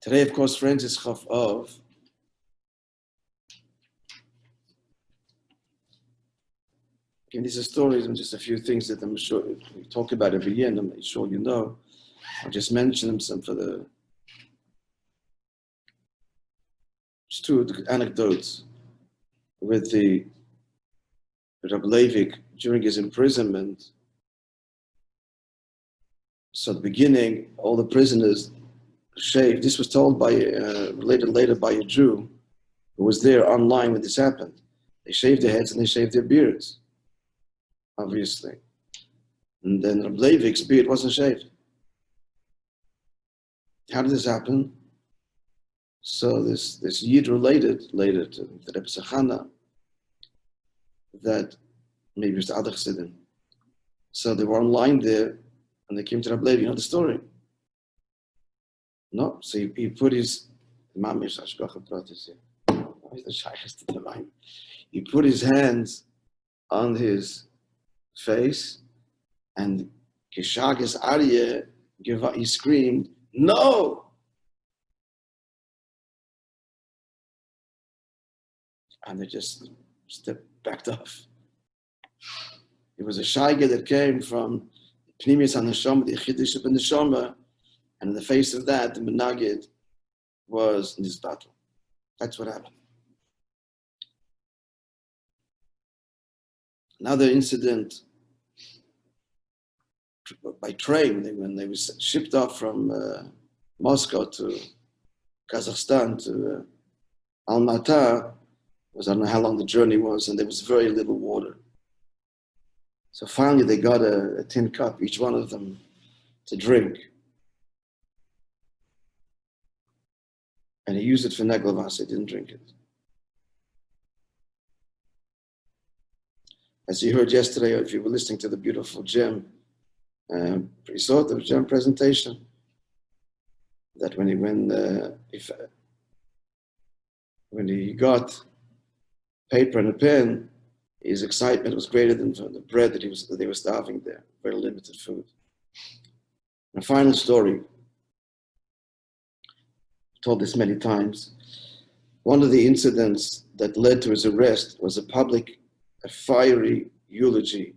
Today, of course, friends, is Chaf Av. Again, these are stories and just a few things that I'm sure we talk about every year, and I'm sure you know. I'll just mention them some for the just two anecdotes with the Rabbi Levik during his imprisonment. So at the beginning, all the prisoners shaved. This was told by related later by a Jew who was there online when this happened. They shaved their heads and they shaved their beards, obviously. And then Rabbi Levik's beard wasn't shaved. How did this happen? So this Yid related later to the Rebbe Sachana that maybe it was the other Chassidim. So they were online there and they came to Rabbi Levi. You know the story? No. So he put his he put his hands on his face and Kishagas Aryeh he screamed, "No!" And they just backed off. It was a shaiga that came from Pnimius HaNeshama, the Chidush of the Neshama, and in the face of that, the Menagid was in this battle. That's what happened. Another incident by train, when they were shipped off from Moscow to Kazakhstan to Almaty, I don't know how long the journey was, and there was very little water. So finally they got a tin cup, each one of them, to drink. And he used it for neglavas, he didn't drink it. As you heard yesterday, if you were listening to the beautiful Gem, you saw the Gem presentation, that when he got paper and a pen, his excitement was greater than the bread that they were starving there. Very limited food. A final story. I've told this many times. One of the incidents that led to his arrest was a fiery eulogy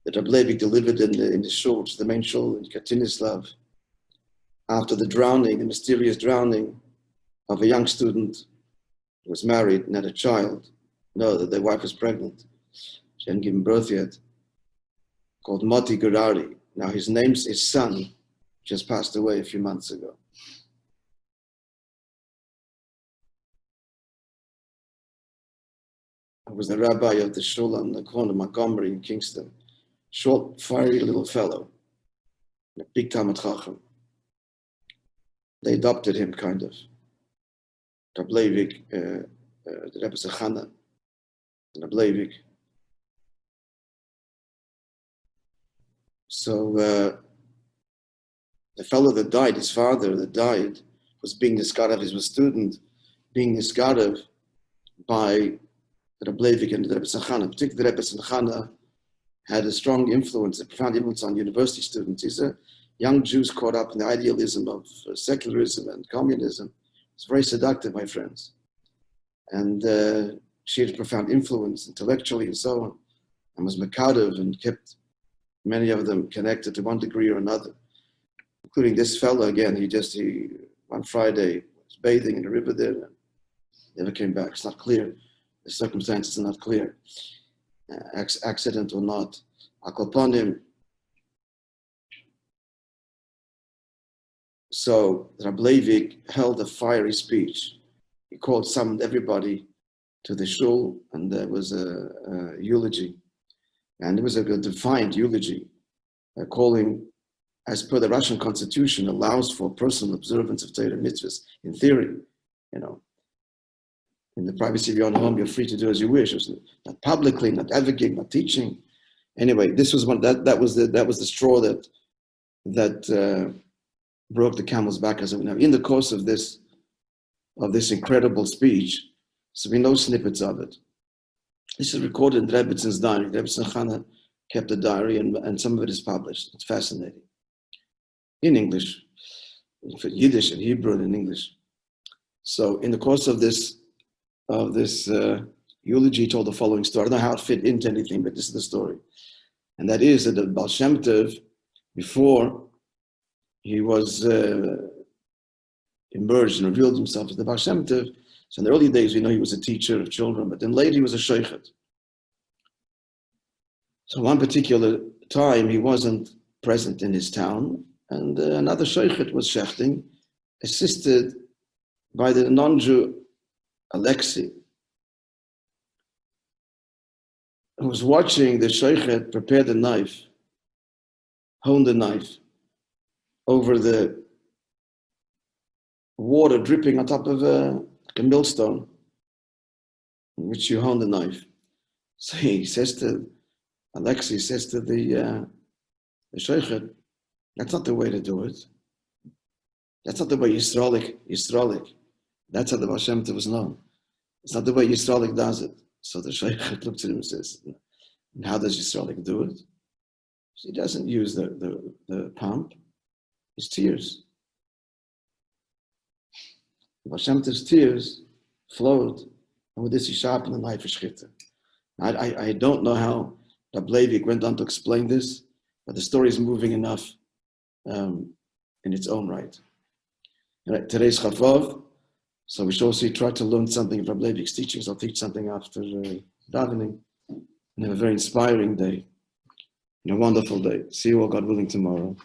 that Rabbi Levik delivered in the shul, which is the main shul in Katinislav, after the mysterious drowning of a young student who was married and had a child. No, that their wife was pregnant. She hadn't given birth yet. Called Moti Gurari. Now his son just passed away a few months ago. I was the rabbi of the shul on the corner of Montgomery in Kingston. Short, fiery little fellow. A big Talmid Chacham. They adopted him, kind of. Rabbi Levik, the Rebbe Sachana, Rabbi Levik. So the fellow that died, his father that died, was being discarded. He was a student being discarded by Rabbi Levik and the Rebbe Sachana. Particularly the Rebbe Sachana had a strong influence, a profound influence on university students. These are young Jews caught up in the idealism of secularism and communism. It's very seductive, my friends. And she had a profound influence intellectually and so on, and was Makadev and kept many of them connected to one degree or another, including this fellow again. He one Friday was bathing in the river there and never came back. It's not clear. The circumstances are not clear. Accident or not. Akoponim. So Rabbi Levik held a fiery speech. He summoned everybody to the shul, and there was a eulogy. And it was a defiant eulogy, calling, as per the Russian constitution, allows for personal observance of Torah mitzvahs. In theory, in the privacy of your own home, you're free to do as you wish. It was not publicly, not advocating, not teaching. Anyway, this was one that was the straw that broke the camel's back, as we know. In the course of this incredible speech, so we know snippets of it. This is recorded in Rebbetzins diary. Rebbe Sachana kept a diary, and some of it is published. It's fascinating. In English. for Yiddish and Hebrew and in English. So in the course of this eulogy, he told the following story. I don't know how it fit into anything, but this is the story. And that is that the Baal Shem Tov, before he was emerged and revealed himself as the Baal Shem Tov, so in the early days, we know he was a teacher of children, but then later he was a sheikhet. So one particular time, he wasn't present in his town, and another sheikhet was shechting, assisted by the non-Jew Alexei, who was watching the sheikhet prepare the knife, hone the knife, over the water dripping on top of a millstone, in which you hone the knife. So he says to Alexei, says to the sheikhet, that's not the way to do it. That's not the way Yisraelik. That's how the Baal Shem Tov was known. It's not the way Yisraelik does it. So the sheikhet looks at him and says, and how does Yisraelik do it? He doesn't use the pump. His tears. The Baal Shem Tov's tears flowed, and with this he sharpened the knife for shchita. I don't know how Rabbi Levik went on to explain this, but the story is moving enough in its own right. Today's Chafov, so we should also try to learn something from Rabbi Levik's teachings. I'll teach something after davening, and have a very inspiring day, and a wonderful day. See you all, God willing, tomorrow.